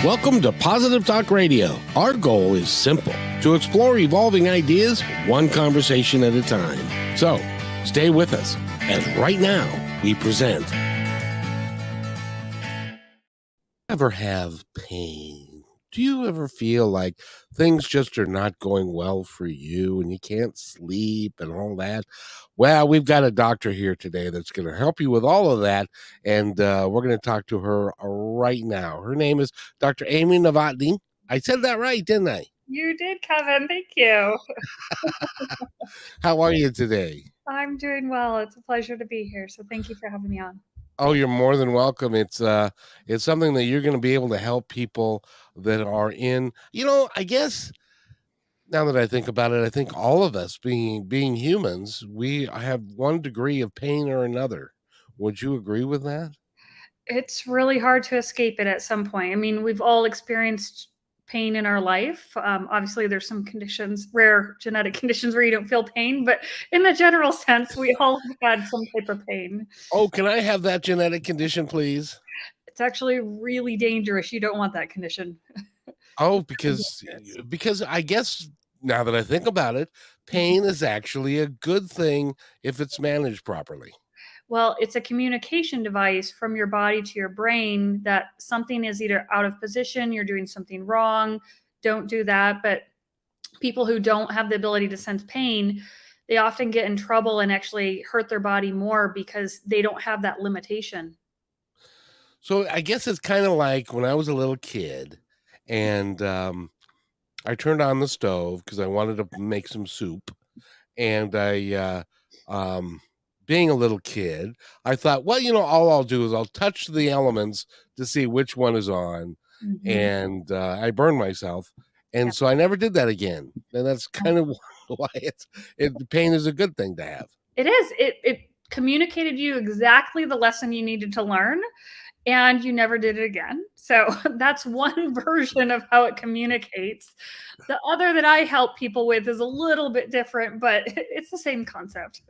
Welcome to Positive Talk Radio. Our goal is simple: to explore evolving ideas one conversation at a time. So, stay with us as right now we present. Ever have pain? Do you ever feel like things just are not going well for you and you can't sleep and all that? Well, we've got a doctor here today that's going to help you with all of that, and we're going to talk to her right now. Her name is Dr. Amy Novotny. I said that right, didn't I? You did, Kevin. Thank you. How are you today? I'm doing well. It's a pleasure to be here. So thank you for having me on. Oh, you're more than welcome. It's something that you're going to be able to help people that are in, I guess now that I think about it, I think all of us being humans, we have one degree of pain or another. Would you agree with that? It's really hard to escape it at some point. I mean, we've all experienced pain in our life. Obviously, there's some conditions, rare genetic conditions where you don't feel pain, but in the general sense, we all have had some type of pain. Oh, can I have that genetic condition, please? It's actually really dangerous. You don't want that condition. Oh, because I guess now that I think about it, pain is actually a good thing if it's managed properly. Well, it's a communication device from your body to your brain that something is either out of position, you're doing something wrong, don't do that. But people who don't have the ability to sense pain, they often get in trouble and actually hurt their body more because they don't have that limitation. So I guess it's kind of like when I was a little kid and I turned on the stove because I wanted to make some soup. And being a little kid, I thought, well, all I'll do is I'll touch the elements to see which one is on. Mm-hmm. And I burned myself. And so I never did that again. And that's kind of why pain is a good thing to have. It is. It communicated you exactly the lesson you needed to learn, and you never did it again. So that's one version of how it communicates. The other that I help people with is a little bit different, but it's the same concept.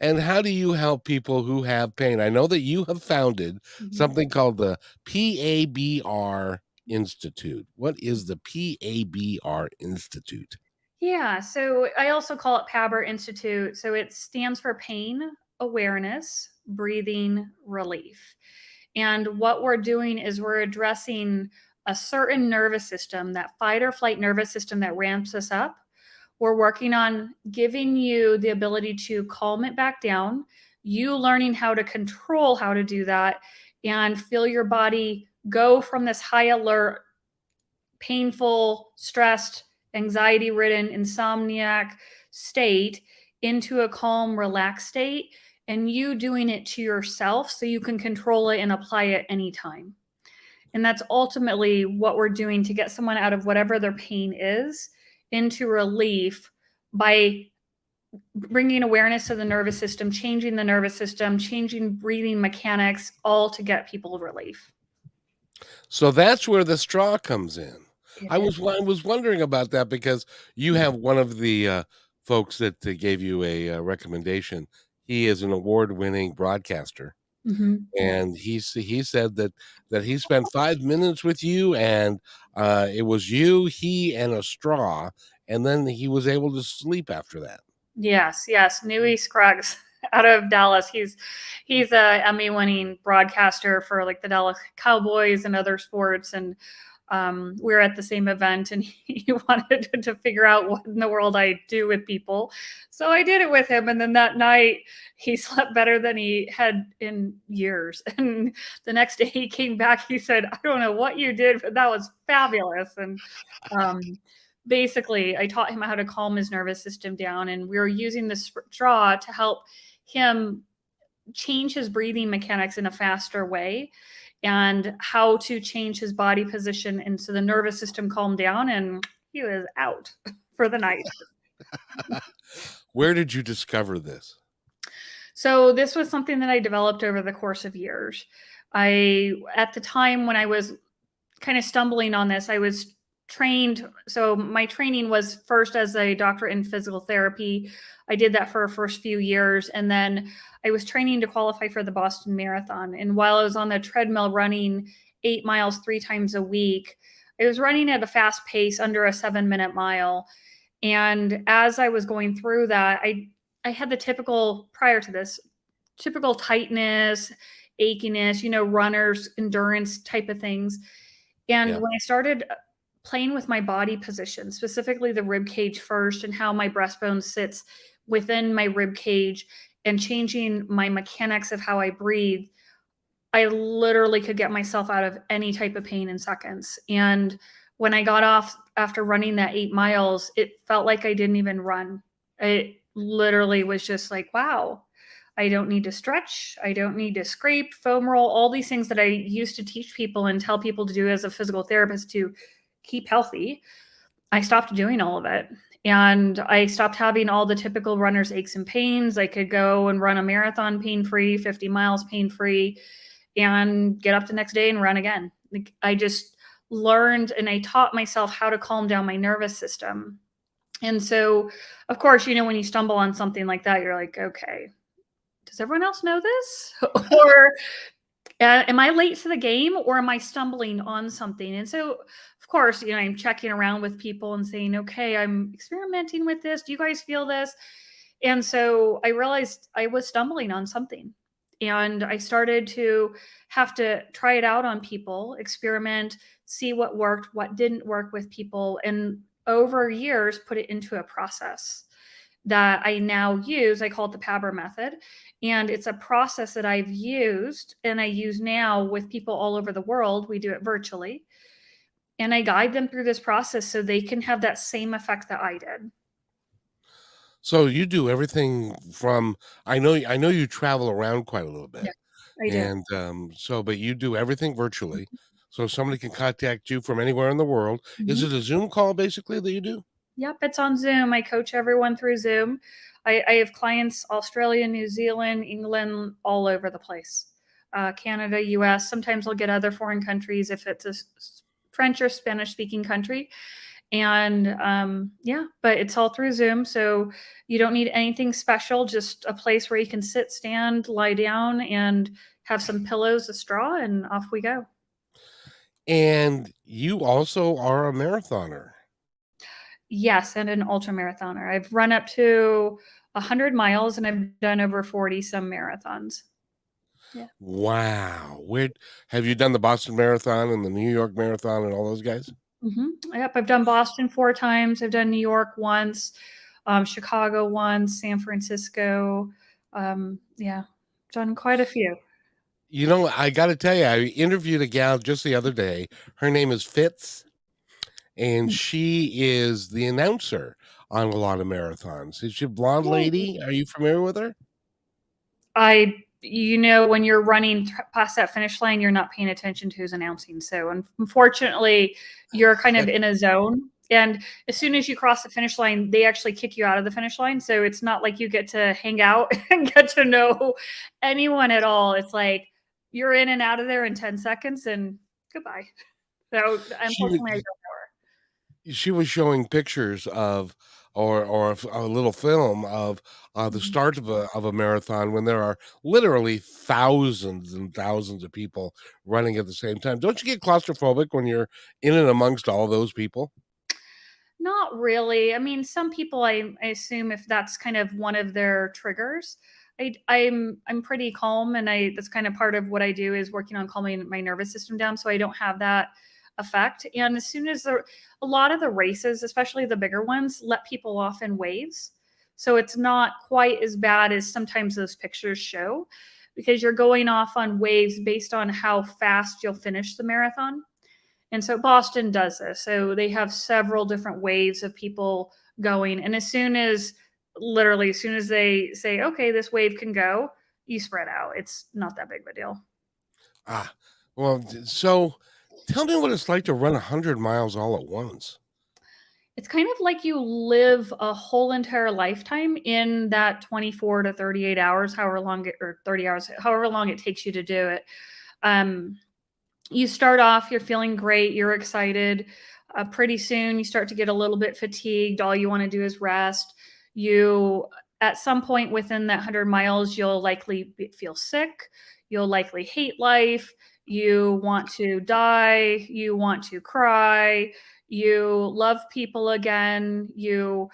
And how do you help people who have pain? I know that you have founded something called the PABR Institute. What is the PABR Institute? Yeah, so I also call it PABR Institute. So it stands for Pain Awareness, Breathing, Relief. And what we're doing is we're addressing a certain nervous system, that fight or flight nervous system that ramps us up. We're working on giving you the ability to calm it back down, you learning how to control how to do that, and feel your body go from this high alert, painful, stressed, anxiety-ridden, insomniac state into a calm, relaxed state, and you doing it to yourself so you can control it and apply it anytime. And that's ultimately what we're doing to get someone out of whatever their pain is into relief by bringing awareness to the nervous system, changing the nervous system, changing breathing mechanics, all to get people relief. So that's where the straw comes in. I was wondering about that because you have one of the folks that gave you a recommendation. He is an award-winning broadcaster. Mm-hmm. And he said that he spent 5 minutes with you, and it was you, he, and a straw, and then he was able to sleep after that. Yes. Newey Scruggs out of Dallas. He's a Emmy-winning broadcaster for like the Dallas Cowboys and other sports. And we were at the same event, and he wanted to figure out what in the world I do with people. So I did it with him. And then that night he slept better than he had in years. And the next day he came back, he said, I don't know what you did, but that was fabulous. And basically I taught him how to calm his nervous system down. And we were using the straw to help him change his breathing mechanics in a faster way, and how to change his body position. And so the nervous system calmed down and he was out for the night. Where did you discover this? So this was something that I developed over the course of years. At the time when I was kind of stumbling on this, I was trained. So my training was first as a doctorate in physical therapy. I did that for the first few years. And then I was training to qualify for the Boston Marathon. And while I was on the treadmill running 8 miles 3 times a week. I was running at a fast pace, under a 7-minute mile. And as I was going through that, I had the typical, prior to this, typical tightness, achiness, runner's endurance type of things. And Yeah. when I started playing with my body position, specifically the rib cage first, and how my breastbone sits within my rib cage, and changing my mechanics of how I breathe, I literally could get myself out of any type of pain in seconds. And when I got off after running that 8 miles, it felt like I didn't even run. It literally was just like, wow, I don't need to stretch. I don't need to scrape, foam roll, all these things that I used to teach people and tell people to do as a physical therapist to keep healthy. I stopped doing all of it. And I stopped having all the typical runner's aches and pains. I could go and run a marathon pain free, 50 miles pain free, and get up the next day and run again. Like, I just learned and I taught myself how to calm down my nervous system. And so, of course, when you stumble on something like that, you're like, okay, does everyone else know this? Or am I late to the game, or am I stumbling on something? And so, of course, I'm checking around with people and saying, okay, I'm experimenting with this. Do you guys feel this? And so I realized I was stumbling on something. And I started to have to try it out on people, experiment, see what worked, what didn't work with people, and over years put it into a process that I now use. I call it the PABR method. And it's a process that I've used and I use now with people all over the world. We do it virtually. And I guide them through this process so they can have that same effect that I did. So you do everything from I know you travel around quite a little bit. Yeah, I do. And, but you do everything virtually, so somebody can contact you from anywhere in the world. Is Mhm. it a Zoom call basically that you do? Yep, it's on Zoom. I coach everyone through Zoom. I have clients Australia, New Zealand, England, all over the place. Canada, US. Sometimes I'll get other foreign countries if it's a French or Spanish speaking country. And yeah, but it's all through Zoom. So you don't need anything special, just a place where you can sit, stand, lie down, and have some pillows, a straw, and off we go. And you also are a marathoner. Yes, and an ultra marathoner. I've run up to 100 miles and I've done over 40 some marathons. Yeah. Wow. Where have you done the Boston Marathon and the New York Marathon and all those guys? Yep. I've done Boston 4 times. I've done New York once, Chicago once, San Francisco. Yeah, done quite a few. I gotta tell you, I interviewed a gal just the other day. Her name is Fitz, and she is the announcer on a lot of marathons. Is she a blonde Yay. lady? Are you familiar with her? When you're running past that finish line, you're not paying attention to who's announcing. So unfortunately, you're kind of in a zone. And as soon as you cross the finish line, they actually kick you out of the finish line. So it's not like you get to hang out and get to know anyone at all. It's like you're in and out of there in 10 seconds and goodbye. So She was unfortunately, I don't know she was showing pictures of or a little film of, her. the start of a marathon when there are literally thousands and thousands of people running at the same time. Don't you get claustrophobic when you're in and amongst all those people? Not really. I mean, some people I assume if that's kind of one of their triggers. I'm pretty calm, and I that's kind of part of what I do is working on calming my nervous system down so I don't have that effect. And as soon as a lot of the races, especially the bigger ones, let people off in waves. So it's not quite as bad as sometimes those pictures show, because you're going off on waves based on how fast you'll finish the marathon. And so Boston does this. So they have several different waves of people going. And literally, as soon as they say, okay, this wave can go, you spread out. It's not that big of a deal. Ah, well, so tell me what it's like to run 100 miles all at once. It's kind of like you live a whole entire lifetime in that 24 to 38 hours, or 30 hours, however long it takes you to do it. Um, you start off, you're feeling great, you're excited. Pretty soon, you start to get a little bit fatigued. All you want to do is rest. At some point within that 100 miles, you'll likely feel sick. You'll likely hate life. You want to die, you want to cry, you love people again, you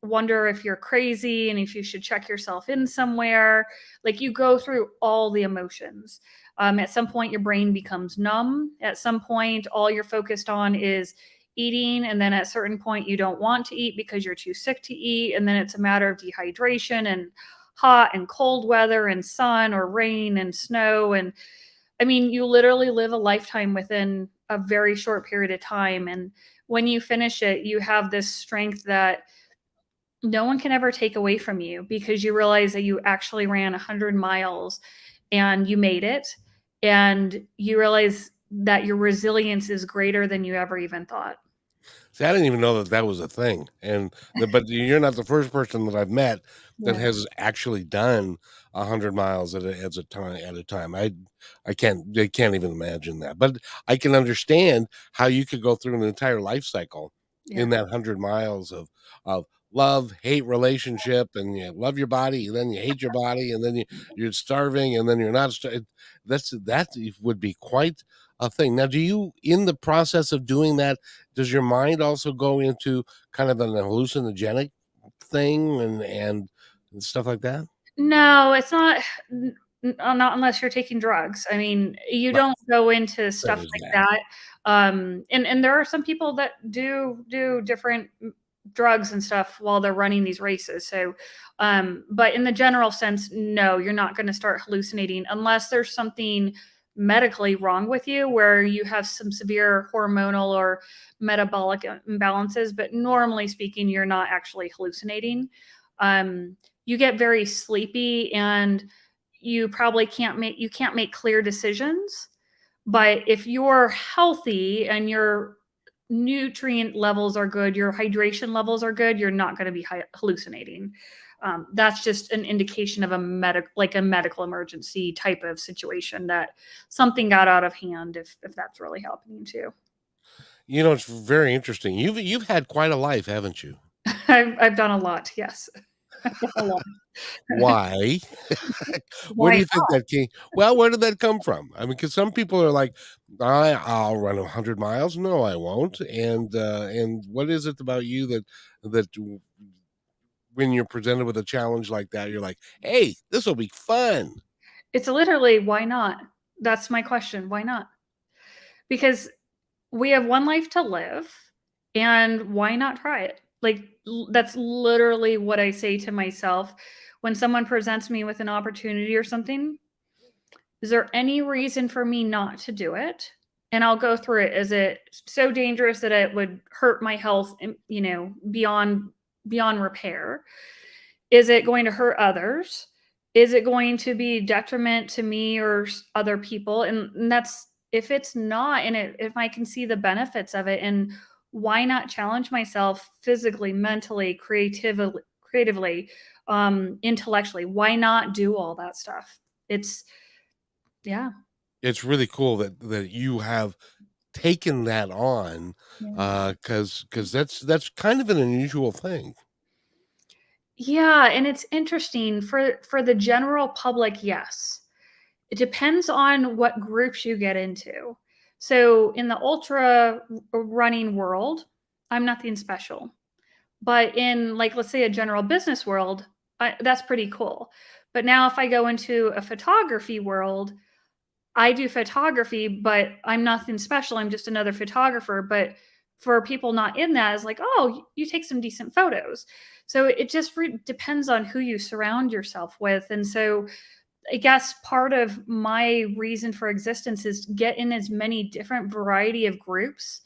wonder if you're crazy and if you should check yourself in somewhere. Like you go through all the emotions. At some point, your brain becomes numb. At some point, all you're focused on is eating. And then at a certain point, you don't want to eat because you're too sick to eat. And then it's a matter of dehydration and hot and cold weather and sun or rain and snow. And I mean, you literally live a lifetime within a very short period of time. And when you finish it, you have this strength that no one can ever take away from you because you realize that you actually ran 100 miles and you made it. And you realize that your resilience is greater than you ever even thought. See, I didn't even know that that was a thing, but you're not the first person that I've met that Yeah. has actually done 100 miles at a time. I can't even imagine that, but I can understand how you could go through an entire life cycle in Yeah. that 100 miles of love, hate relationship, and you love your body, and then you hate your body, and then you're starving, and then you're not. That would be quite a thing. Now, do you, in the process of doing that, does your mind also go into kind of an hallucinogenic thing and stuff like that? No, it's not. Not unless you're taking drugs. I mean, you Right, don't go into stuff there's like that. that. And there are some people that do different drugs and stuff while they're running these races. So, but in the general sense, no, you're not going to start hallucinating unless there's something medically wrong with you where you have some severe hormonal or metabolic imbalances. But normally speaking, you're not actually hallucinating. You get very sleepy and you can't make clear decisions. But if you're healthy and your nutrient levels are good, your hydration levels are good, you're not going to be hallucinating. That's just an indication of like a medical emergency type of situation that something got out of hand. If that's really helping you too. You know, it's very interesting. You've had quite a life, haven't you? I've done a lot. Yes, a lot. Why? Where do Why you think that came well, where did that come from? I mean, because some people are like, I'll run 100 miles." "No, I won't." And what is it about you that when you're presented with a challenge like that, you're like, "Hey, this'll be fun." It's literally why not? That's my question. Why not? Because we have one life to live, and why not try it? Like, that's literally what I say to myself when someone presents me with an opportunity or something. Is there any reason for me not to do it? And I'll go through it. Is it so dangerous that it would hurt my health, beyond repair? Is it going to hurt others? Is it going to be detriment to me or other people? And that's if it's not, and if I can see the benefits of it, and why not challenge myself physically, mentally, creatively, intellectually? Why not do all that stuff? It's yeah, It's really cool that you have taken that on, yeah. because that's kind of an unusual thing. Yeah, and it's interesting for the general public, yes. It depends on what groups you get into. So in the ultra running world, I'm nothing special. But in like let's say a general business world, that's pretty cool. But now if I go into a photography world, I do photography, but I'm nothing special. I'm just another photographer. But for people not in that, is like, oh, you take some decent photos. So it just depends on who you surround yourself with. And so I guess part of my reason for existence is get in as many different variety of groups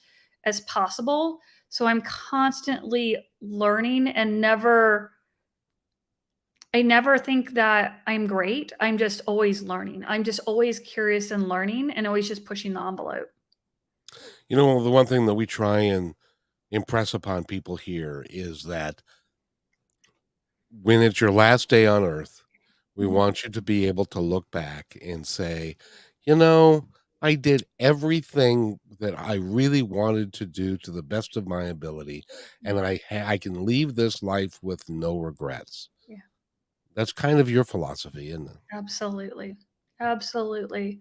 as possible. So I'm constantly learning and I never think that I'm great. I'm just always learning. I'm just always curious and learning and always just pushing the envelope. You know, the one thing that we try and impress upon people here is that when it's your last day on earth, we Yeah, want you to be able to look back and say, you know, I did everything that I really wanted to do to the best of my ability, and I can leave this life with no regrets. yeah, That's kind of your philosophy, isn't it? absolutely. Absolutely.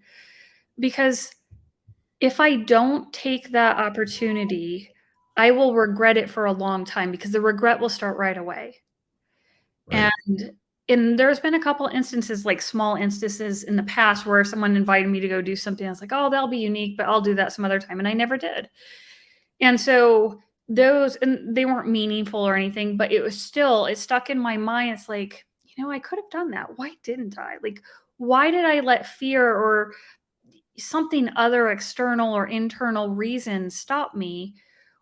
because if I don't take that opportunity, I will regret it for a long time because the regret will start right away. Right. And there's been a couple instances, like small instances in the past where someone invited me to go do something. I was like, oh, that'll be unique, but I'll do that some other time. And I never did. And so those, and they weren't meaningful or anything, but it was still, it stuck in my mind. It's like, I could have done that. Why didn't I? Like, why did I let fear or something other external or internal reasons stop me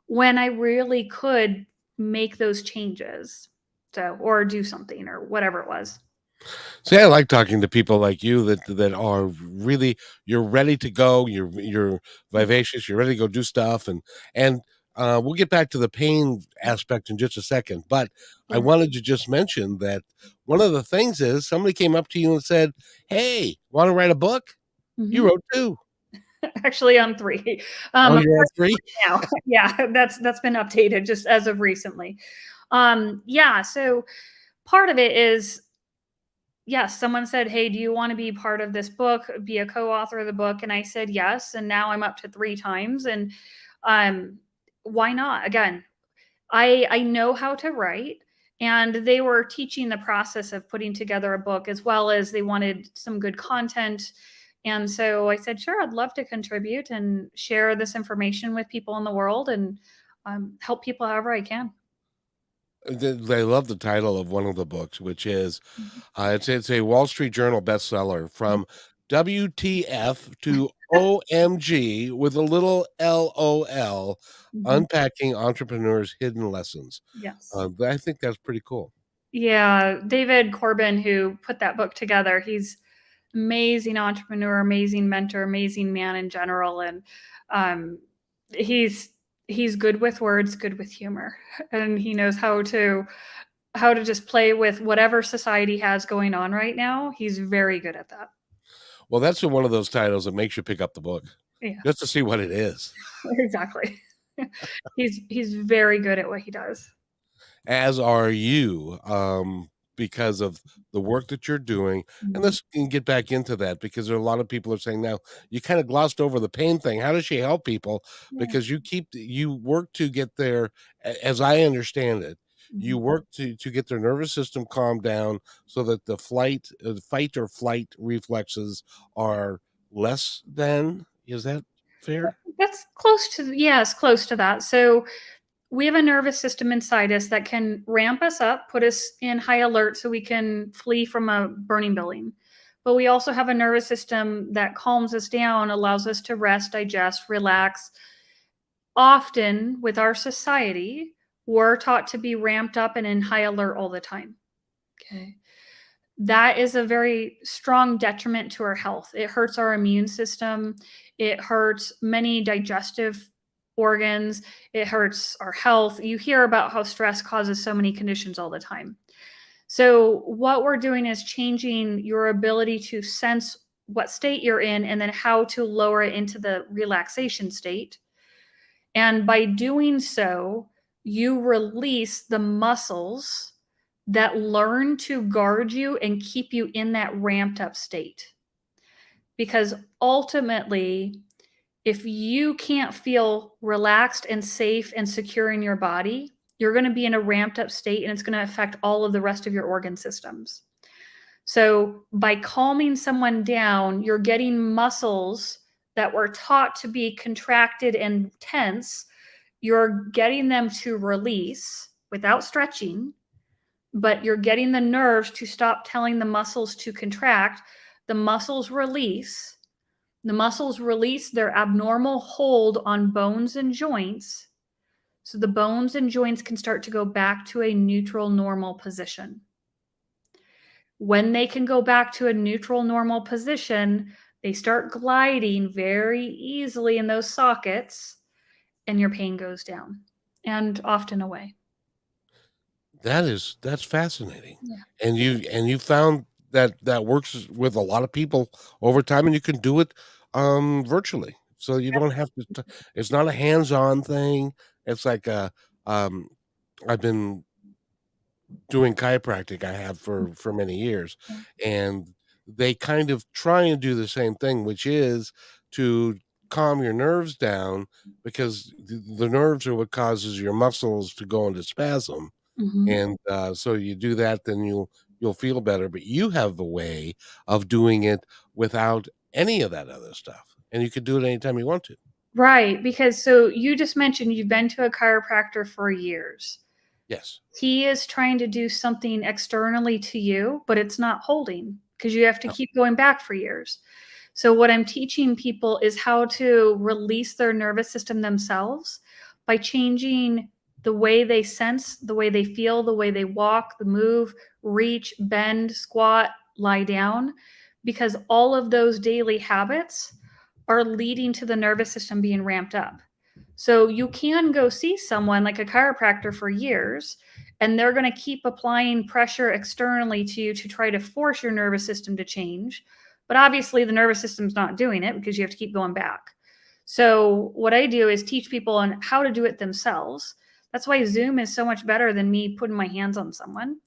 when I really could make those changes? So, or do something or whatever it was. See, I like talking to people like you that are really you're ready to go, you're vivacious, you're ready to go do stuff and we'll get back to the pain aspect in just a second, but I Sure. wanted to just mention that one of the things is somebody came up to you and said, "Hey, want to write a book?" You Mhm. wrote 2. Actually, on 3. Oh, Of you're on course, 3? now. Yeah, that's been updated just as of recently. Yeah, so part of it is, yes, someone said, "Hey, do you want to be part of this book, be a co-author of the book?" And I said yes, and now I'm up to 3 times, and um why not? Again, I know how to write, and they were teaching the process of putting together a book as well as they wanted some good content. And so I said, sure, I'd love to contribute and share this information with people in the world and help people however I can. They love the title of one of the books, which is Mhm. it's a Wall Street Journal bestseller, from WTF to OMG with a little LOL, Mhm. unpacking entrepreneurs' hidden lessons. Yes. I think that's pretty cool. Yeah, David Corbin, who put that book together, he's amazing entrepreneur, amazing mentor, amazing man in general, and um, he's he's good with words, good with humor, and he knows how to just play with whatever society has going on right now. He's very good at that. Well, that's one of those titles that makes you pick up the book Yeah, just to see what it is. exactly. He's very good at what he does. As are you, because of the work that you're doing. And Mhm. let's get back into that because there are a lot of people are saying now you kind of glossed over the pain thing. How does she help people? Yeah. Because you work to get their, as I understand it, you Mhm. work to get their nervous system calmed down so that the fight or flight reflexes are less than. Is that fair? That's close to, yes, close to that. So we have a nervous system inside us that can ramp us up, put us in high alert so we can flee from a burning building. But we also have a nervous system that calms us down, allows us to rest, digest, relax. Often with our society, we're taught to be ramped up and in high alert all the time. Okay. That is a very strong detriment to our health. It hurts our immune system. It hurts many digestive organs. It hurts our health. You hear about how stress causes so many conditions all the time. So, what we're doing is changing your ability to sense what state you're in and then how to lower it into the relaxation state. And by doing so, you release the muscles that learn to guard you and keep you in that ramped up state. Because ultimately, if you can't feel relaxed and safe and secure in your body, you're going to be in a ramped up state and it's going to affect all of the rest of your organ systems. So, by calming someone down, you're getting muscles that were taught to be contracted and tense, you're getting them to release without stretching, but you're getting the nerves to stop telling the muscles to contract. The muscles release. The muscles release their abnormal hold on bones and joints. So the bones and joints can start to go back to a neutral, normal position. When they can go back to a neutral, normal position, they start gliding very easily in those sockets, and your pain goes down and often away. That's fascinating. Yeah. And you found that that works with a lot of people over time, and you can do it, virtually. So you don't have to it's not a hands-on thing. It's like um, I've been doing chiropractic, I have for many years, Yeah. and they kind of try and do the same thing, which is to calm your nerves down, because the nerves are what causes your muscles to go into spasm. Mhm. And so you do that, then you'll feel better. But you have a way of doing it without any of that other stuff, and you can do it anytime you want to. Right, because so you just mentioned you've been to a chiropractor for years. Yes. He is trying to do something externally to you, but it's not holding because you have to No. keep going back for years. So, what I'm teaching people is how to release their nervous system themselves by changing the way they sense, the way they feel, the way they walk, the move, reach, bend, squat, lie down, because all of those daily habits are leading to the nervous system being ramped up. So, you can go see someone like a chiropractor for years, and they're going to keep applying pressure externally to you to try to force your nervous system to change. But obviously, the nervous system's not doing it because you have to keep going back. So, what I do is teach people on how to do it themselves. That's why Zoom is so much better than me putting my hands on someone.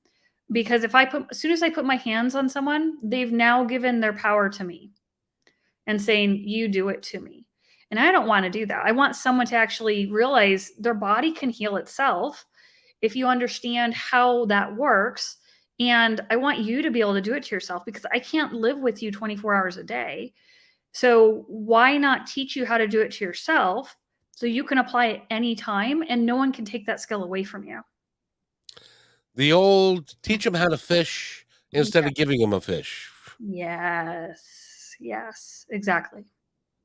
Because as soon as I put my hands on someone, they've now given their power to me and saying, you do it to me. And I don't want to do that. I want someone to actually realize their body can heal itself if you understand how that works. And I want you to be able to do it to yourself because I can't live with you 24 hours a day. So why not teach you how to do it to yourself so you can apply it anytime and no one can take that skill away from you? The old teach them how to fish instead Yeah. of giving them a fish. Yes. Yes. Exactly.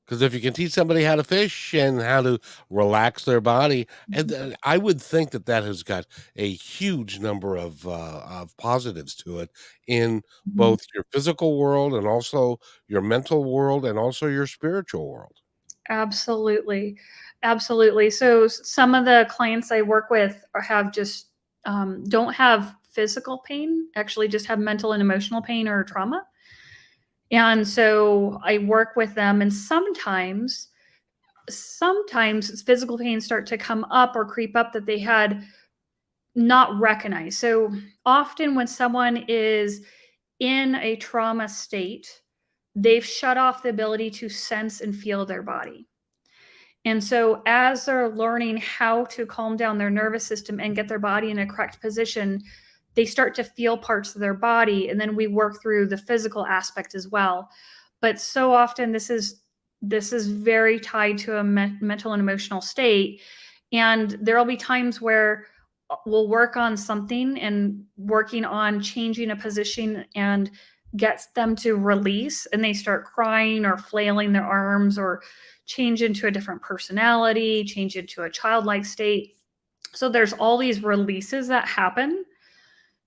Because if you can teach somebody how to fish and how to relax their body, and Mhm. I would think that that has got a huge number of positives to it in Mhm. both your physical world and also your mental world and also your spiritual world. Absolutely. Absolutely. So some of the clients I work with have just don't have physical pain, actually just have mental and emotional pain or trauma. And so I work with them, and sometimes physical pains start to come up or creep up that they had not recognized. So often when someone is in a trauma state, they've shut off the ability to sense and feel their body. And so, as they're learning how to calm down their nervous system and get their body in a correct position, they start to feel parts of their body. And then we work through the physical aspect as well. But so often, this is very tied to a mental and emotional state. And there'll be times where we'll work on something and working on changing a position and gets them to release and they start crying or flailing their arms or change into a different personality, change into a childlike state. So there's all these releases that happen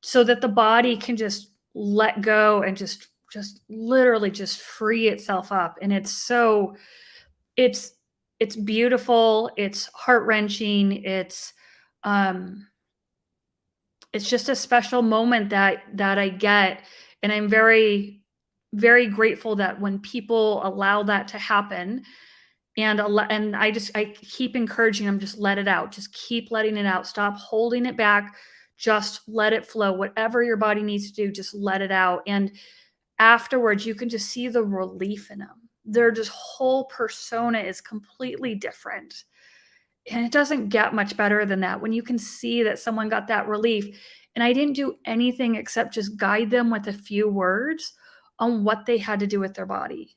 so that the body can just let go and just literally just free itself up. And it's it's beautiful, it's heart-wrenching, um it's just a special moment that I get, and I'm very very grateful that when people allow that to happen, and I keep encouraging them, just let it out, just keep letting it out, stop holding it back, just let it flow. Whatever your body needs to do, just let it out. And afterwards you can just see the relief in them. Their just whole persona is completely different. And it doesn't get much better than that when you can see that someone got that relief. And I didn't do anything except just guide them with a few words on what they had to do with their body.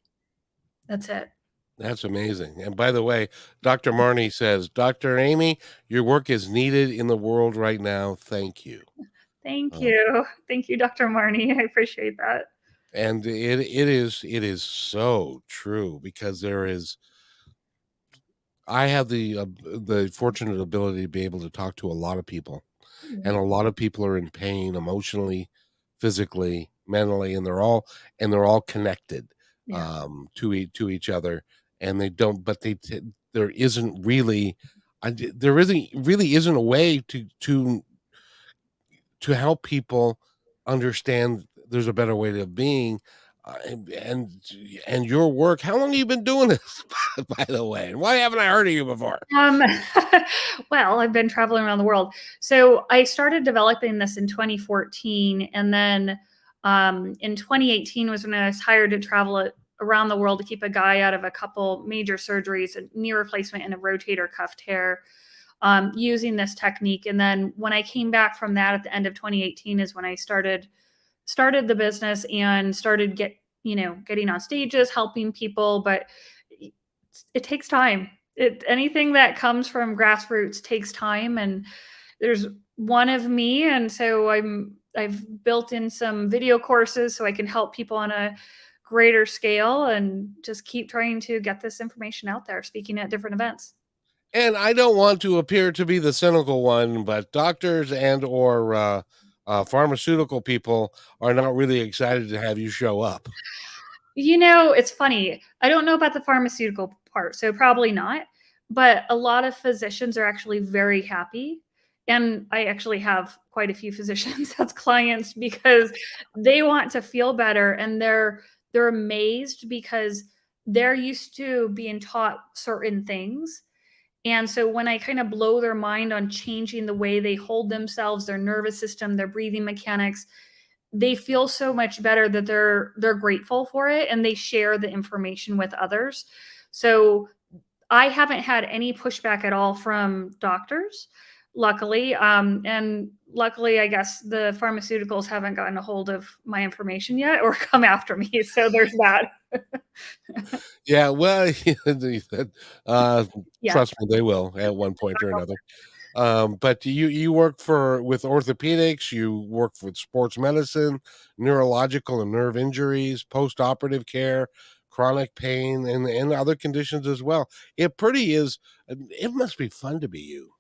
That's it. That's amazing. And by the way, Dr. Marney says, Dr. Amy, your work is needed in the world right now. Thank you. Thank Uh, you. Thank you, Dr. Marney. I appreciate that. and it is so true, because there is I have the fortunate ability to be able to talk to a lot of people, Yeah. and a lot of people are in pain emotionally, physically, mentally, and they're all connected Yeah. to each other, and they don't, but there isn't really there isn't a way to help people understand there's a better way of being. And your work, how long have you been doing this, by the way, and why haven't I heard of you before? Um, well, I've been traveling around the world. So I started developing this in 2014, and then in 2018 was when I was hired to travel around the world to keep a guy out of a couple major surgeries, a knee replacement and a rotator cuff tear, using this technique. And then when I came back from that at the end of 2018 is when I started the business and started getting on stages, helping people. But it takes time. Anything that comes from grassroots takes time, and there's one of me, and so I've built in some video courses so I can help people on a greater scale and just keep trying to get this information out there, speaking at different events. And I don't want to appear to be the cynical one, but doctors and or pharmaceutical people are not really excited to have you show up. It's funny. I don't know about the pharmaceutical part, so probably not. But a lot of physicians are actually very happy. And I actually have quite a few physicians as clients because they want to feel better, and they're amazed because they're used to being taught certain things. And so when I kind of blow their mind on changing the way they hold themselves, their nervous system, their breathing mechanics, they feel so much better that they're grateful for it, and they share the information with others. So I haven't had any pushback at all from doctors, luckily. And luckily, I guess the pharmaceuticals haven't gotten a hold of my information yet or come after me. So there's that. Yeah, well, uh, Yeah. trust me, they will at one point or another. But you work with orthopedics, you work with sports medicine, neurological and nerve injuries, post-operative care, chronic pain, and other conditions as well. It pretty is. It must be fun to be you.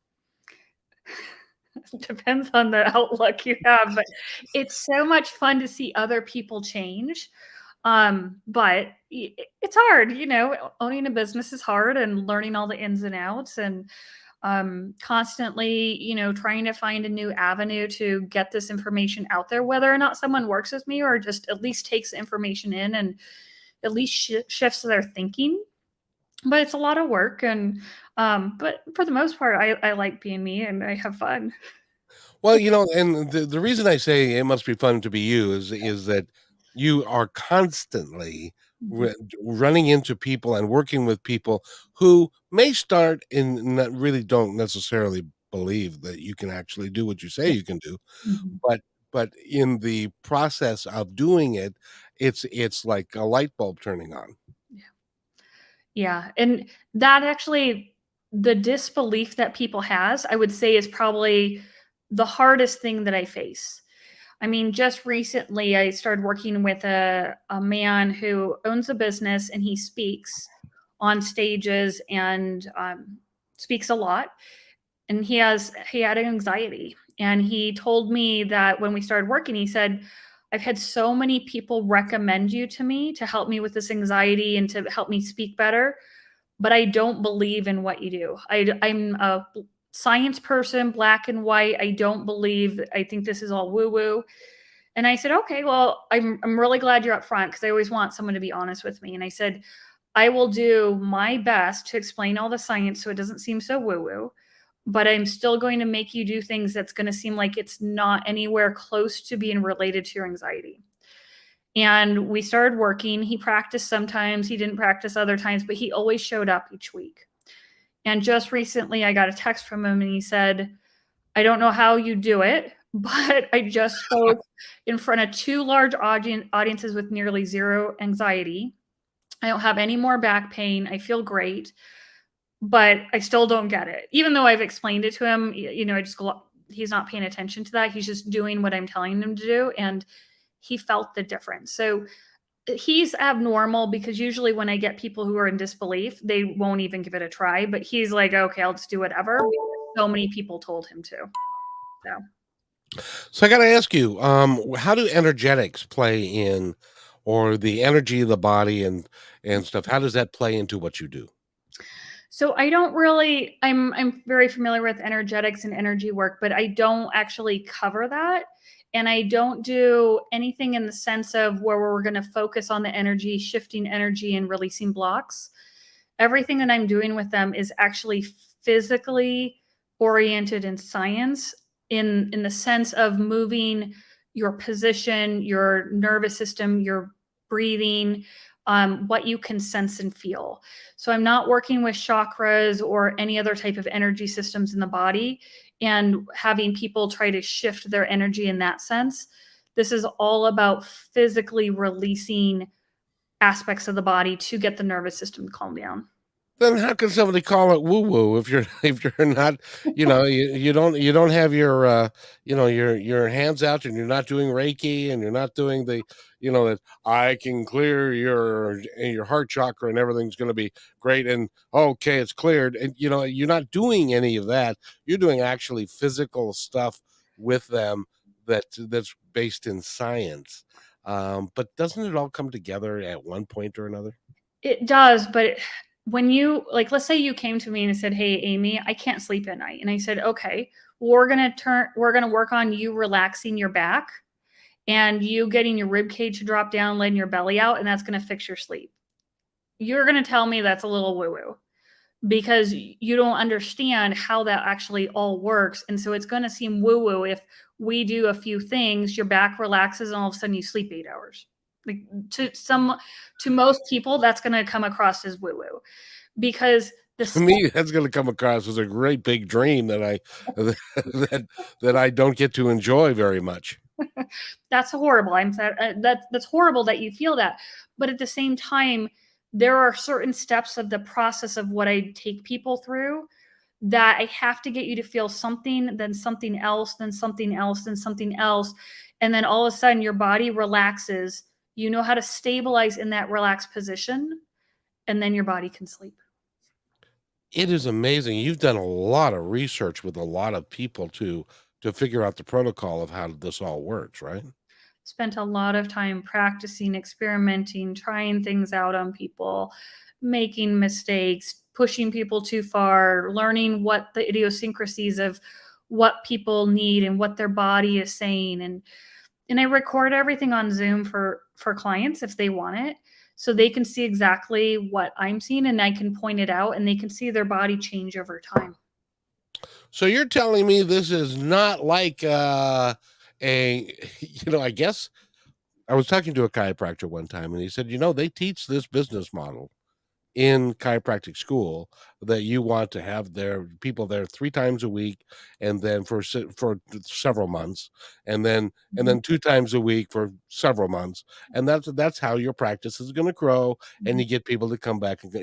Depends on the outlook you have, but it's so much fun to see other people change. But it's hard, owning a business is hard, and learning all the ins and outs, and constantly, trying to find a new avenue to get this information out there, whether or not someone works with me or just at least takes the information in and at least shifts their thinking. But it's a lot of work, and but for the most part, I like being me and I have fun. Well, and the reason I say it must be fun to be you is that you are constantly Mhm. ru running into people and working with people who may start and not really don't necessarily believe that you can actually do what you say Yeah. you can do, Mhm. but in the process of doing it, it's like a light bulb turning on. Yeah, and that actually, the disbelief that people has, I would say, is probably the hardest thing that I face. I mean, just recently I started working with a man who owns a business, and he speaks on stages and speaks a lot. And he had anxiety, and he told me that when we started working, he said, "I've had so many people recommend you to me to help me with this anxiety and to help me speak better, but I don't believe in what you do. I'm a science person, black and white. I don't believe. I think this is all woo woo." And I said, "Okay, well, I'm really glad you're up front because I always want someone to be honest with me." And I said, "I will do my best to explain all the science so it doesn't seem so woo woo, but I'm still going to make you do things that's going to seem like it's not anywhere close to being related to your anxiety." And we started working. He practiced sometimes, he didn't practice other times, but he always showed up each week. And just recently, I got a text from him, and he said, "I don't know how you do it, but I just spoke in front of two large audiences with nearly zero anxiety. I don't have any more back pain. I feel great, but I still don't get it." Even though I've explained it to him, I just go, he's not paying attention to that. He's just doing what I'm telling him to do. And he felt the difference. So he's abnormal because usually when I get people who are in disbelief, they won't even give it a try. But he's like, "Okay, I'll just do whatever," because so many people told him to. So So I gotta ask you, how do energetics play in, or the energy of the body and stuff, how does that play into what you do? So I don't really I'm very familiar with energetics and energy work, but I don't actually cover that. And I don't do anything in the sense of where we're going to focus on the energy, shifting energy and releasing blocks. Everything that I'm doing with them is actually physically oriented in science, in the sense of moving your position, your nervous system, your breathing, what you can sense and feel. So I'm not working with chakras or any other type of energy systems in the body and having people try to shift their energy in that sense. This is all about physically releasing aspects of the body to get the nervous system to calm down. Then how can somebody call it woo woo if you're if you're not, you don't have your your hands out and you're not doing Reiki and you're not doing the, that I can clear your heart chakra and everything's going to be great and okay, it's cleared, and you're not doing any of that. You're doing actually physical stuff with them that's based in science. But doesn't it all come together at one point or another? It does, but when you like, let's say you came to me and said, "Hey, Amy, I can't sleep at night," and I said, "Okay, we're gonna work on you relaxing your back and you getting your rib cage to drop down, letting your belly out, and that's gonna fix your sleep." You're gonna tell me that's a little woo woo because you don't understand how that actually all works, and so it's gonna seem woo woo if we do a few things, your back relaxes, and all of a sudden you sleep 8 hours. Like to some, to most people, that's gonna come across as woo woo because the To me, that's gonna come across as a great big dream that I that that I don't get to enjoy very much. that's horrible. I'm sad. That's horrible that you feel that. But at the same time, there are certain steps of the process of what I take people through that I have to get you to feel something, then something else, then something else, then something else. And then all of a sudden your body relaxes. You know how to stabilize in that relaxed position, and then your body can sleep. It is amazing. You've done a lot of research with a lot of people to figure out the protocol of how this all works, right? Spent a lot of time practicing, experimenting, trying things out on people, making mistakes, pushing people too far, learning what the idiosyncrasies of what people need and what their body is saying. And I record everything on Zoom for clients if they want it, so they can see exactly what I'm seeing and I can point it out and they can see their body change over time. So you're telling me this is not like a I guess I was talking to a chiropractor one time and he said, they teach this business model in chiropractic school that you want to have their people there 3 times a week and then for several months and Mhm, then 2 times a week for several months, and that's how your practice is going to grow, and mhm, you get people to come back and go.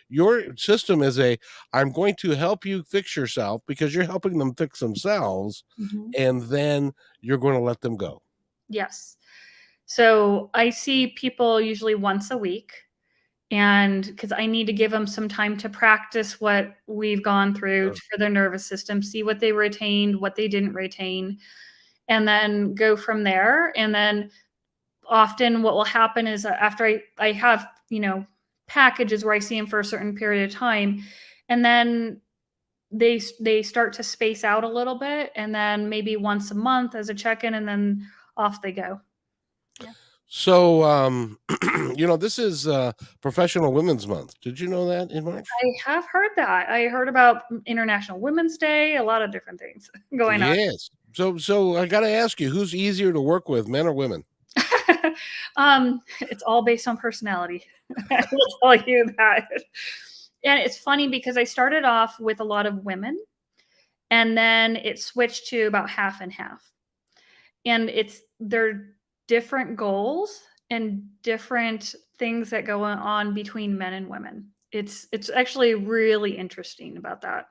Your system is a I'm going to help you fix yourself because you're helping them fix themselves, mhm. and then you're going to let them go. Yes. So I see people usually once a week, and because I need to give them some time to practice what we've gone through Sure. for their nervous system, see what they retained, what they didn't retain, and then go from there. And then often what will happen is after I have, packages where I see them for a certain period of time, and then they start to space out a little bit, and then maybe once a month as a check-in, and then off they go. Yeah. So, this is Professional Women's Month. Did you know that in March? I have heard that. I heard about International Women's Day, a lot of different things going on. Yes. So I got to ask you, who's easier to work with, men or women? It's all based on personality. I will tell you that. And it's funny because I started off with a lot of women and then it switched to about half and half. And they're different goals and different things that go on between men and women. It's actually really interesting about that.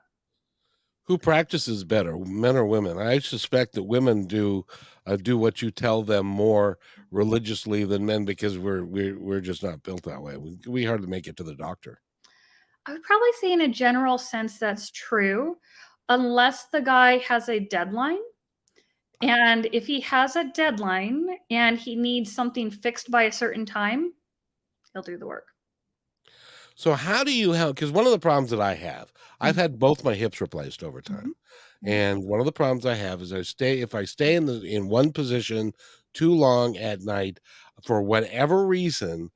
Who practices better, men or women? I suspect that women do what you tell them more religiously than men because we're just not built that way. We hardly make it to the doctor. I would probably say in a general sense that's true, unless the guy has a deadline. And if he has a deadline and he needs something fixed by a certain time, he'll do the work. So how do you help? Because one of the problems that I've Mhm, had both my hips replaced over time. mhm, yeah, And one of the problems I have is if I stay in one position too long at night, for whatever reason,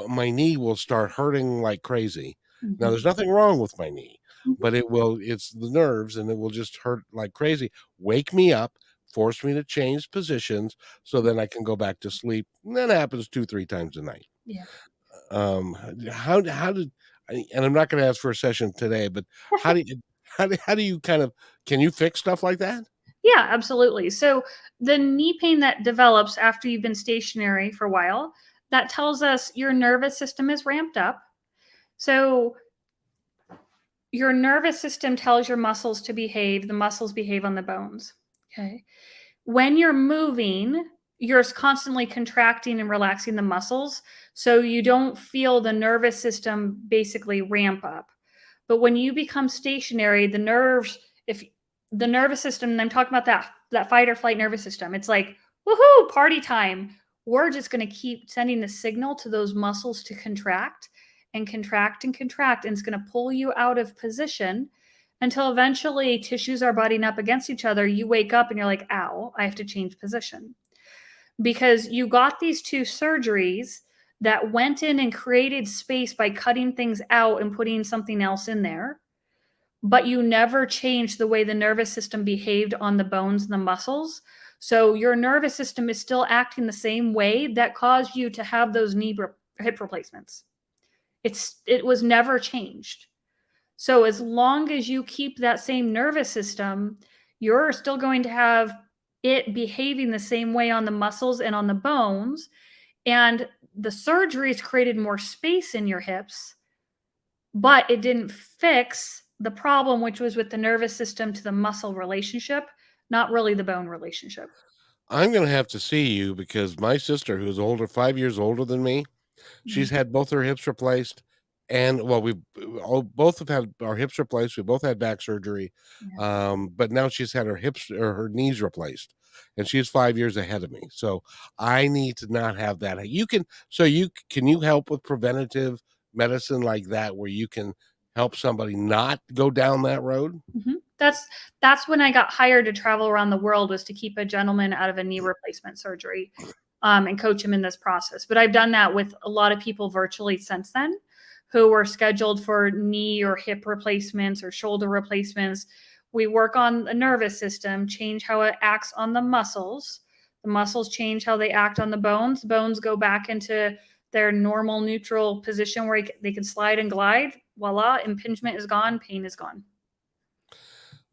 my knee will start hurting like crazy. Now, mhm, there's nothing wrong with my knee, mhm, but it's the nerves and it will just hurt like crazy. Wake me up, force me to change positions so then I can go back to sleep. And that happens 2, 3 times a night. yeah. Um, how did and I'm not going to ask for a session today, but how do you how do you kind of can you fix stuff like that? Yeah, absolutely. So the knee pain that develops after you've been stationary for a while, that tells us your nervous system is ramped up. So your nervous system tells your muscles to behave, the muscles behave on the bones. Okay. When you're moving, you're constantly contracting and relaxing the muscles. So you don't feel the nervous system basically ramp up. But when you become stationary, the nerves, if the nervous system, and I'm talking about that fight or flight nervous system, it's like, woohoo, party time. We're just going to keep sending the signal to those muscles to contract and contract and contract. And it's going to pull you out of position until eventually tissues are butting up against each other. You wake up and you're like, ow, I have to change position. Because you got these two surgeries that went in and created space by cutting things out and putting something else in there, but you never changed the way the nervous system behaved on the bones and the muscles. So your nervous system is still acting the same way that caused you to have those hip replacements. It was never changed. So as long as you keep that same nervous system, you're still going to have it behaving the same way on the muscles and on the bones. And the surgeries created more space in your hips, but it didn't fix the problem, which was with the nervous system to the muscle relationship, not really the bone relationship. I'm going to have to see you because my sister, who's older, 5 years older than me, Mhm. she's had both her hips replaced, and well, we both have had our hips replaced. We both had back surgery, Yeah. but now she's had her hips or her knees replaced, and she's 5 years ahead of me. So I need to not have that. You can so you can you help with preventative medicine like that, where you can help somebody not go down that road. Mhm. That's when I got hired to travel around the world, was to keep a gentleman out of a knee replacement surgery, and coach him in this process. But I've done that with a lot of people virtually since then, who were scheduled for knee or hip replacements or shoulder replacements. We work on the nervous system, change how it acts on the muscles. The muscles change how they act on the bones. Bones go back into their normal neutral position where they can slide and glide. Voila, impingement is gone, pain is gone.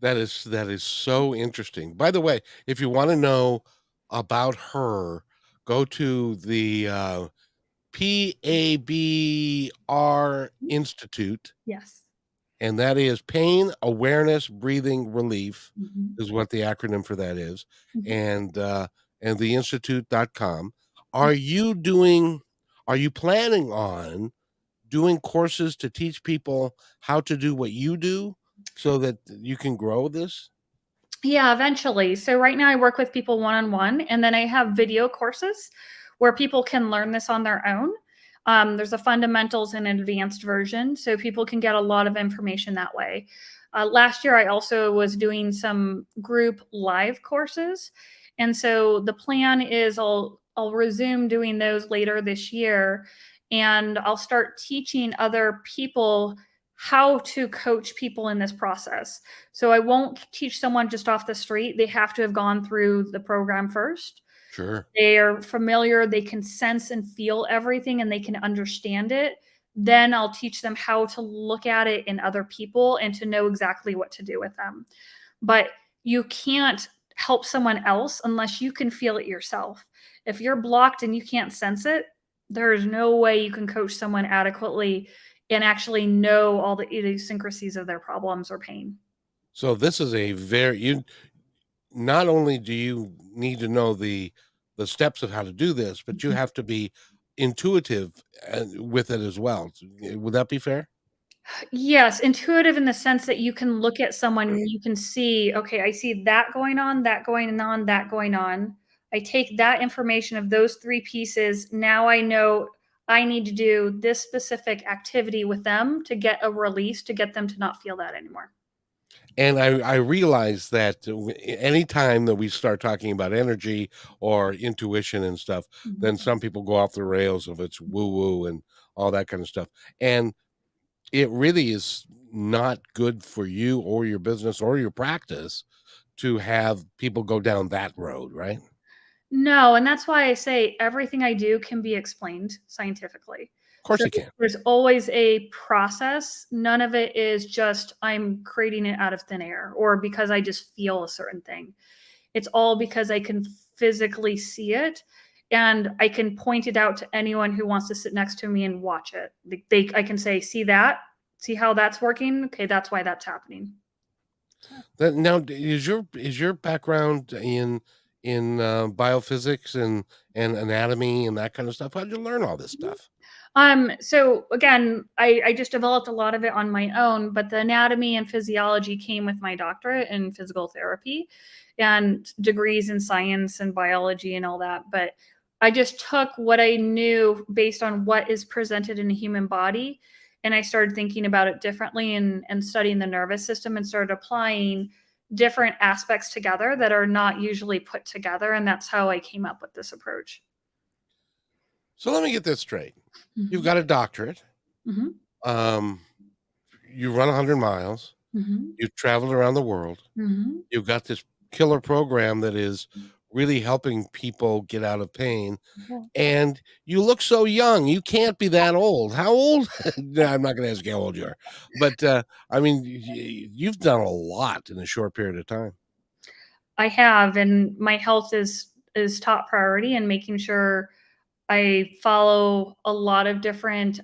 That is so interesting. By the way, if you wanna know about her, go to the, PABR Institute, Yes. and that is Pain Awareness Breathing Relief Mhm. is what the acronym for that is, Mhm. and the institute.com. Are you doing are you planning on doing courses to teach people how to do what you do so that you can grow this? Yeah, eventually. So right now I work with people one on one, and then I have video courses where people can learn this on their own. There's a fundamentals and advanced version, so people can get a lot of information that way. Last year, I also was doing some group live courses, and so the plan is I'll resume doing those later this year, and I'll start teaching other people how to coach people in this process. So I won't teach someone just off the street. They have to have gone through the program first. Sure. They are familiar, they can sense and feel everything and they can understand it. Then I'll teach them how to look at it in other people and to know exactly what to do with them. But you can't help someone else unless you can feel it yourself. If you're blocked and you can't sense it, there's no way you can coach someone adequately and actually know all the idiosyncrasies of their problems or pain. So this is a very you not only do you need to know the steps of how to do this, but you Mhm. have to be intuitive with it as well. Would that be fair? Yes, intuitive in the sense that you can look at someone and you can see, okay, I see that going on, that going on, that going on. I take that information of those three pieces. Now I know I need to do this specific activity with them to get a release, to get them to not feel that anymore. And I realize that anytime that we start talking about energy or intuition and stuff, then Mhm. some people go off the rails of it's woo woo and all that kind of stuff. And it really is not good for you or your business or your practice to have people go down that road, right? No, and that's why I say everything I do can be explained scientifically. course So you can. there's always a process. None of it is just I'm creating it out of thin air or because I just feel a certain thing. It's all because I can physically see it and I can point it out to anyone who wants to sit next to me and watch it. I can say, see that? See how that's working? Okay, that's why that's happening. Now, is your background in biophysics and anatomy and that kind of stuff? How'd you learn all this stuff? So again, I just developed a lot of it on my own, but the anatomy and physiology came with my doctorate in physical therapy and degrees in science and biology and all that. But I just took what I knew based on what is presented in a human body. And I started thinking about it differently and studying the nervous system and started applying different aspects together that are not usually put together. And that's how I came up with this approach. So let me get this straight. You've Mhm. got a doctorate. Mhm. Um, you run 100 miles. Mhm. You've traveled around the world. Mhm. You've got this killer program that is really helping people get out of pain. Yeah. And you look so young. You can't be that old. How old? No, I'm not going to ask you how old you are. But I mean, you've done a lot in a short period of time. I have, and my health is top priority and making sure I follow a lot of different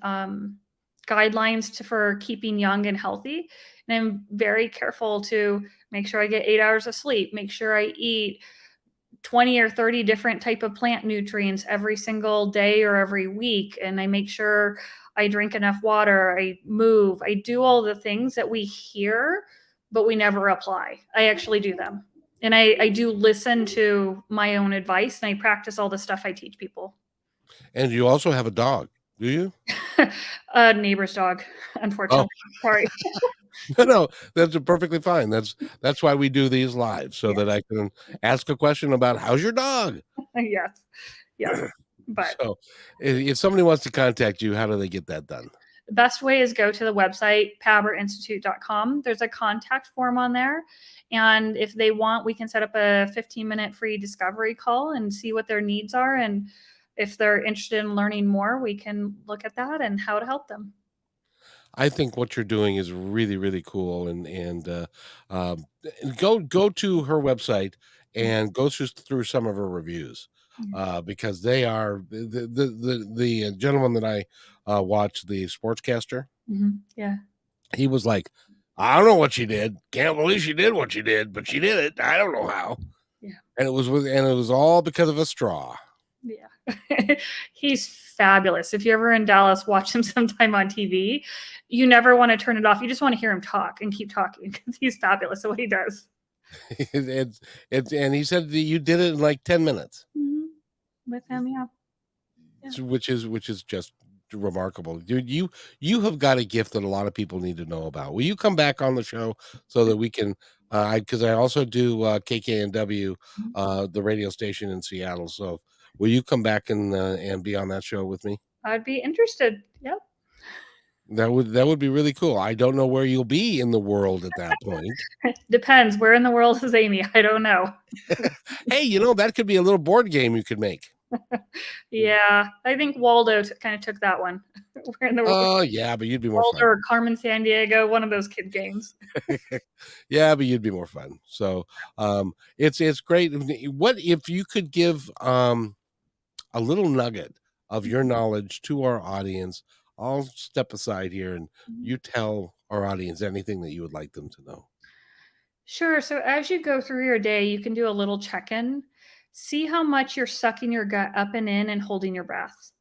guidelines for keeping young and healthy. And I'm very careful to make sure I get 8 hours of sleep, make sure I eat 20 or 30 different type of plant nutrients every single day or every week. And I make sure I drink enough water, I move, I do all the things that we hear, but we never apply. I actually do them. And I do listen to my own advice and I practice all the stuff I teach people. And you also have a dog, do you? A neighbor's dog, Oh, unfortunately. Sorry. no, that's perfectly fine. That's why we do these live so Yeah. that I can ask a question about how's your dog. Yes. Yes. But So, if somebody wants to contact you, how do they get that done? the best way is go to the website, paberinstitute.com. There's a contact form on there. And if they want, we can set up a 15-minute free discovery call and see what their needs are. And if they're interested in learning more, we can look at that and how to help them. I think what you're doing is really, really cool, um, and go to her website and go through some of her reviews, because they are the gentleman that I watched, the sportscaster. Yeah. He was like, "I don't know what she did. Can't believe she did what she did, but she did it. I don't know how." Yeah. And it was all because of a straw. Yeah. He's fabulous. If you're ever in Dallas, watch him sometime on TV. You never want to turn it off. You just want to hear him talk and keep talking because he's fabulous at what he does. it's and he said that you did it in like 10 minutes. Mhm. With him, yeah. Yeah. Which is just remarkable, dude. You have got a gift that a lot of people need to know about. Will you come back on the show so that we can? Because I also do KKNW, Mhm. the radio station in Seattle. So will you come back and be on that show with me? I'd be interested. Yep. That would be really cool. I don't know where you'll be in the world at that point. Depends. Where in the world is Amy? I don't know. Hey, that could be a little board game you could make. Yeah, I think Waldo kind of took that one. Where in the world? Oh yeah, but you'd be more Waldo fun. or Carmen San Diego, one of those kid games. Yeah, but you'd be more fun. So, it's great. What if you could give a little nugget of your knowledge to our audience? I'll step aside here and Mhm. you tell our audience anything that you would like them to know. Sure. So as you go through your day, you can do a little check in. See how much you're sucking your gut up and in and holding your breath.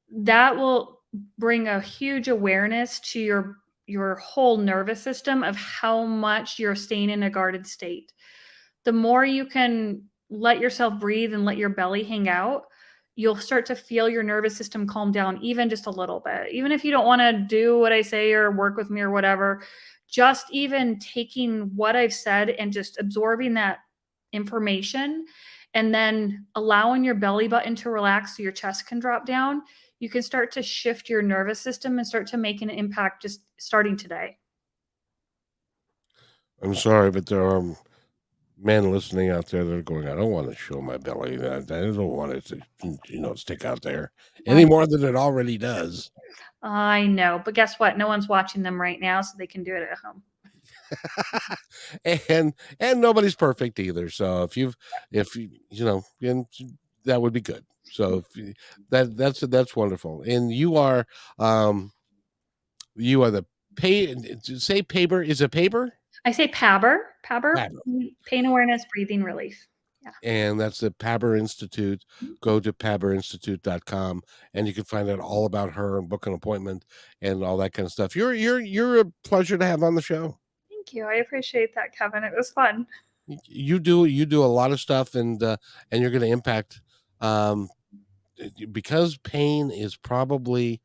That will bring a huge awareness to your whole nervous system of how much you're staying in a guarded state. The more you can let yourself breathe and let your belly hang out, you'll start to feel your nervous system calm down even just a little bit. Even if you don't want to do what I say or work with me or whatever, just even taking what I've said and just absorbing that information and then allowing your belly button to relax so your chest can drop down, you can start to shift your nervous system and start to make an impact just starting today. I'm sorry, but there are men listening out there that are going, I don't want to show my belly. I don't want it to, stick out there any I more than it already does. I know, but guess what? No one's watching them right now, so they can do it at home. And nobody's perfect either. So if you and that would be good. So that's wonderful. And you are the pay say paper is a paper I say PABR, paper, pain awareness, breathing relief. Yeah. and that's the PABR Institute. Go to paberinstitute.com and you can find out all about her and book an appointment and all that kind of stuff. You're a pleasure to have on the show. Thank you. I appreciate that, Kevin. It was fun. You do a lot of stuff, and you're going to impact, um because pain is probably,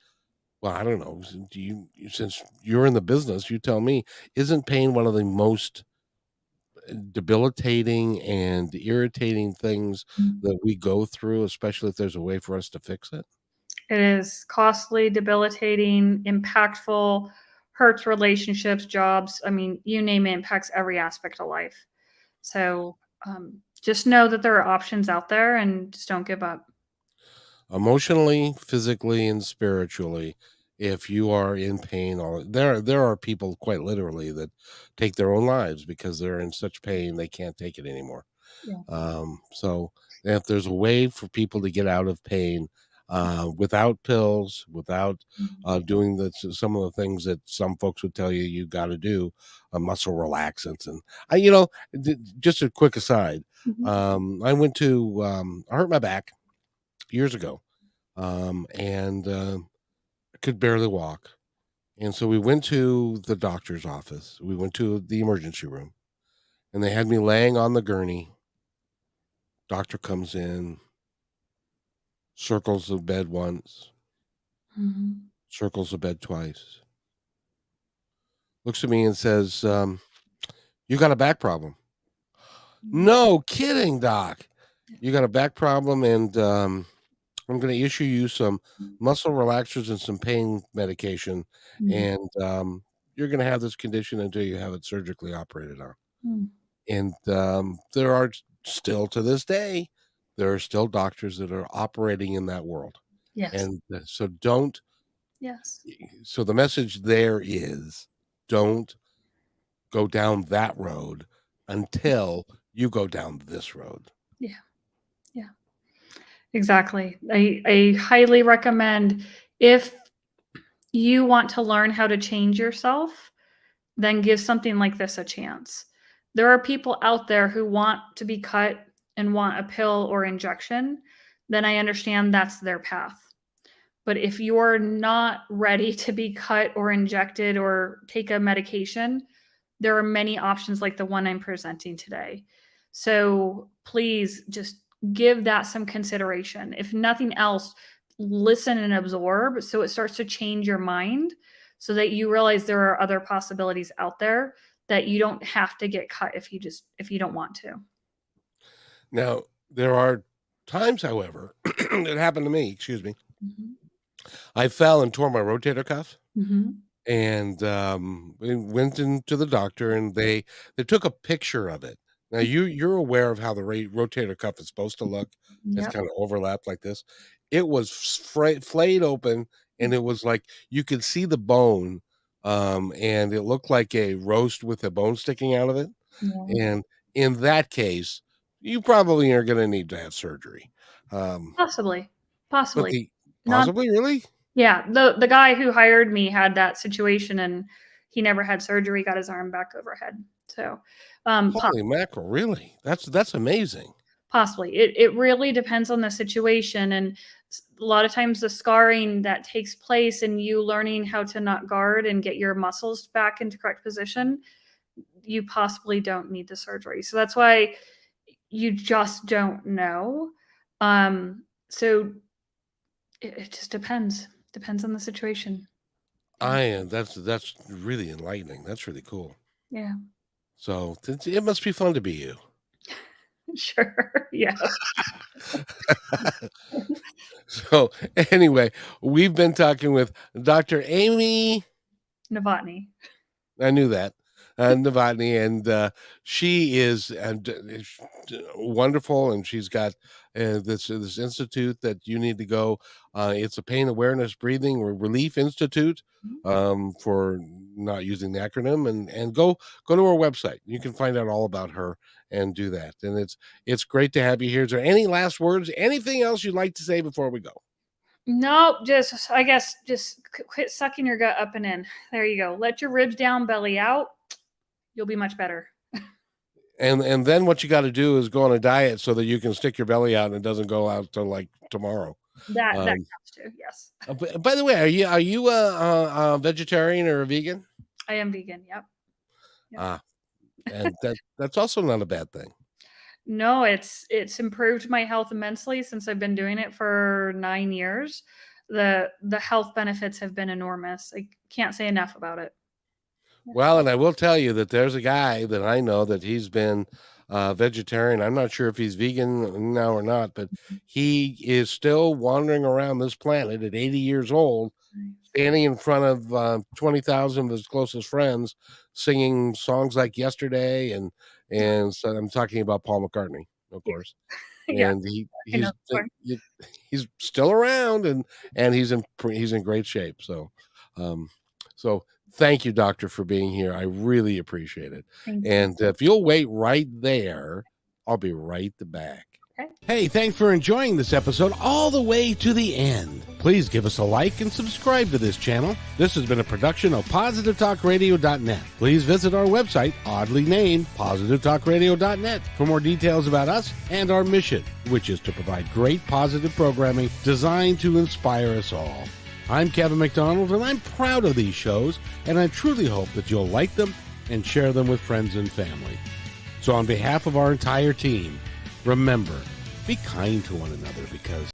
well, I don't know, do since you're in the business, you tell me, isn't pain one of the most debilitating and irritating things that we go through, especially if there's a way for us to fix it? It is costly, debilitating, impactful, hurts relationships, jobs. I mean, you name it, impacts every aspect of life. So just know that there are options out there and just don't give up. Emotionally, physically, and spiritually, if you are in pain, there are people quite literally that take their own lives because they're in such pain they can't take it anymore. Yeah. So if there's a way for people to get out of pain, without pills, without doing some of the things that some folks would tell you got to do, muscle relaxants, and just a quick aside, Mhm. I hurt my back years ago, and I could barely walk, and so we went to the doctor's office. We went to the emergency room, and they had me laying on the gurney. Doctor comes in, circles the bed once, Mhm. circles the bed twice, looks at me and says, "You got a back problem." Mhm. No kidding, doc. You got a back problem, and I'm going to issue you some muscle relaxers and some pain medication, Mhm. and you're going to have this condition until you have it surgically operated on. Mhm. And there are still to this day, there are still doctors that are operating in that world, Yes. and so don't. Yes. So the message there is, don't go down that road until you go down this road. Yeah. Yeah. Exactly. I highly recommend, if you want to learn how to change yourself, then give something like this a chance. There are people out there who want to be cut and want a pill or injection, then I understand that's their path. But if you're not ready to be cut or injected or take a medication, there are many options like the one I'm presenting today. So please just give that some consideration. If nothing else, listen and absorb so it starts to change your mind so that you realize there are other possibilities out there, that you don't have to get cut if you don't want to. Now, there are times, however, it happened to me, excuse me. Mhm. I fell and tore my rotator cuff, Mhm. and we went into the doctor, and they took a picture of it. Now you're aware of how the rotator cuff is supposed to look. It's Yep. kind of overlapped like this. It was flayed open, and it was like you could see the bone, and it looked like a roast with a bone sticking out of it. Yeah. And in that case, you probably are going to need to have surgery. Possibly. But Possibly. the Not possibly really. Yeah, the guy who hired me had that situation, and he never had surgery, got his arm back overhead. So, Holy mackerel, really? That's amazing. possibly. It really depends on the situation, and a lot of times the scarring that takes place and you learning how to not guard and get your muscles back into correct position, you possibly don't need the surgery. So that's why you just don't know. So it just depends on the situation. Yeah. That's really enlightening. That's really cool. Yeah. So it must be fun to be you. Sure. Yes. So anyway, we've been talking with Dr. Amy. Novotny. I knew that. Novotny, and she is wonderful, and she's got this institute that you need to go. It's a pain awareness breathing relief institute, for not using the acronym, and go to her website. You can find out all about her and do that. And it's great to have you here. Is there any last words? Anything else you'd like to say before we go? Nope, I guess just quit sucking your gut up and in. There you go. Let your ribs down, belly out. You'll be much better. And then what you got to do is go on a diet so that you can stick your belly out and it doesn't go out till like tomorrow. That counts too. Yes. By the way, are you a vegetarian or a vegan? I am vegan. Yep. And that's also not a bad thing. No, it's improved my health immensely since I've been doing it for 9 years. The health benefits have been enormous. I can't say enough about it. Well, and I will tell you that there's a guy that I know that he's been vegetarian. I'm not sure if he's vegan now or not, but he is still wandering around this planet at 80 years old, standing in front of 20,000 of his closest friends, singing songs like "Yesterday," and so I'm talking about Paul McCartney, of course. Yeah. And he's still around, and he's in great shape. So, so thank you, doctor, for being here. I really appreciate it. And if you'll wait right there, I'll be right back. Okay. Hey, thanks for enjoying this episode all the way to the end. Please give us a like and subscribe to this channel. This has been a production of PositiveTalkRadio.net. Please visit our website, oddly named PositiveTalkRadio.net, for more details about us and our mission, which is to provide great positive programming designed to inspire us all. I'm Kevin McDonald, and I'm proud of these shows, and I truly hope that you'll like them and share them with friends and family. So on behalf of our entire team, remember, be kind to one another, because